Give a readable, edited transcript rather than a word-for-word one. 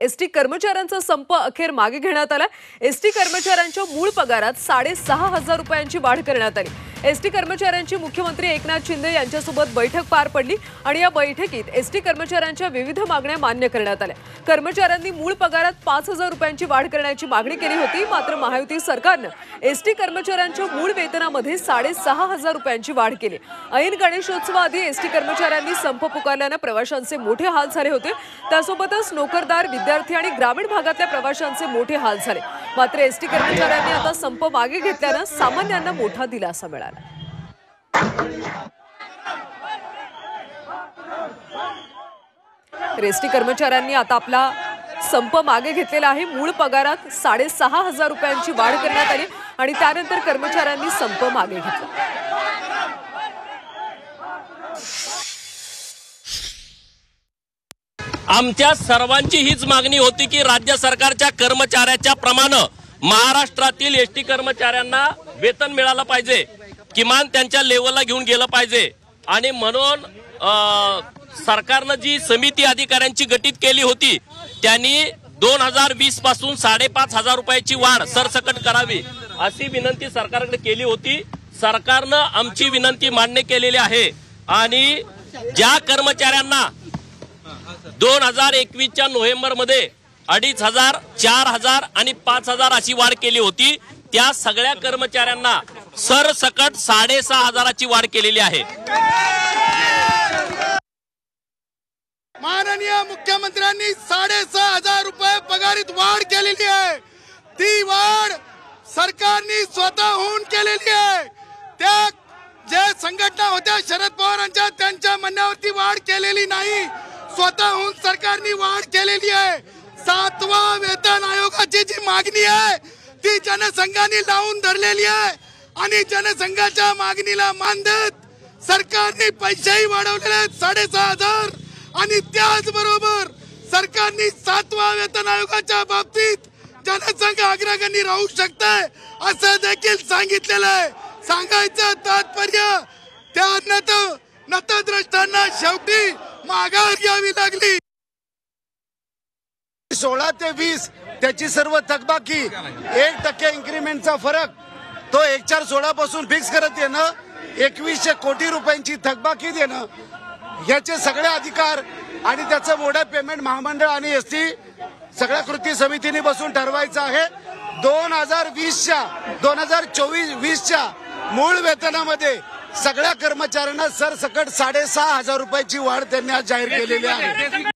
ST कर्मचाऱ्यांचा संप अखेर मागे घेण्यात आला। एसटी कर्मचाऱ्यांच्या मूळ पगारात 6,500 रुपयांची वाढ करण्यात आली। एसटी कर्मचाऱ्यांची मुख्यमंत्री एकनाथ शिंदे यांच्यासोबत बैठक पार पडली आणि या बैठकीत एसटी कर्मचाऱ्यांच्या विविध मागण्या मान्य करण्यात आल्या। कर्मचाऱ्यांनी मूळ पगारात 5,000 रुपयांची वाढ करण्याची मागणी केली होती, मात्र महायुती सरकारने एसटी कर्मचाऱ्यांच्या मूळ वेतनामध्ये 6,500 रुपयांची वाढ केली। ऐन गणेशोत्सवाआधी एसटी कर्मचाऱ्यांनी संप पुकारल्याने प्रवाशांचे मोठे हाल झाले होते। त्यासोबतच नोकरदार, विद्यार्थी आणि ग्रामीण भागातल्या प्रवाशांचे मोठे हाल झाले। मात्र एसटी कर्मचाऱ्यांनी आता संप मागे घेतल्याने सामान्यांना मोठा दिलासा मिळाला। एसटी कर्मचाऱ्यांनी आता आपला संप मागे घेतलेला आहे। मूळ पगारात 6,500 रुपयांची वाढ करण्यात आली आणि त्यानंतर कर्मचाऱ्यांनी संप मागे घेतला। आमच्या सर्वांची हीच मागणी होती की राज्य सरकारच्या कर्मचाऱ्याच्या प्रमाणे महाराष्ट्रातील एसटी कर्मचाऱ्यांना वेतन मिळालं पाहिजे, किमान त्यांच्या लेवलला घेऊन गेलं पाहिजे। आणि म्हणून सरकारने जी समिती अधिकाऱ्यांची गठीत केली होती त्यांनी 2020 पासून 5,500 रुपयाची वाढ सरसकट करावी अशी विनंती सरकारकडे केली होती। सरकारने आमची विनंती मान्य केलेली आहे आणि ज्या कर्मचाऱ्यांना 2021च्या नोव्हेंबरमध्ये 2,500, 4,000 आणि 5,000 अशी वाढ केली होती, त्या सगळ्या कर्मचाऱ्यांना सरसकट 6,500ची वाढ केलेली आहे। माननीय मुख्यमंत्र्यांनी 6,500 रुपये पगारीत वाढ केलेली आहे। ती वाढ सरकारने स्वतःहून केलेली आहे। त्या जे संघटना होत्या शरद पवारांच्या, त्यांच्या म्हणण्यावरती वाढ केलेली नाही, स्वतःहून सरकारने वाढ केलेली आहे। 7वा वेतन आयोगाची जी मागणी आहे ती जनसंघाने लावून धरलेली आहे आणि जनसंघाच्या मागणीला मान देत सरकारने पैसेही वाढवलेले आहेत 6,500 आणि त्याचबरोबर सरकारने 7वा वेतन आयोगाच्या बाबतीत जनसंघ अग्रगण्य राहू शकते असं देखील सांगितलेलं आहे। सांगायचं तात्पर्य त्या नतद्रष्टांना शेवटी माघार घ्यावी लागली। 16 ते 20 त्याची सर्व थकबाकी 1% इन्क्रीमेंटचा फरक तो 1/4/16 पासून फिक्स करत येणं, 2100 कोटी रुपयांची थकबाकी देणं, याचे सगळे अधिकार आणि त्याचं मोठं पेमेंट महामंडळ आणि एसटी सगळ्या कृती समितीने बसून ठरवायचं आहे। 2024-20च्या मूळ वेतनामध्ये सगळ्या कर्मचाऱ्यांना सरसकट 6,500 रुपयाची वाढ त्यांनी आज जाहीर केलेली आहे।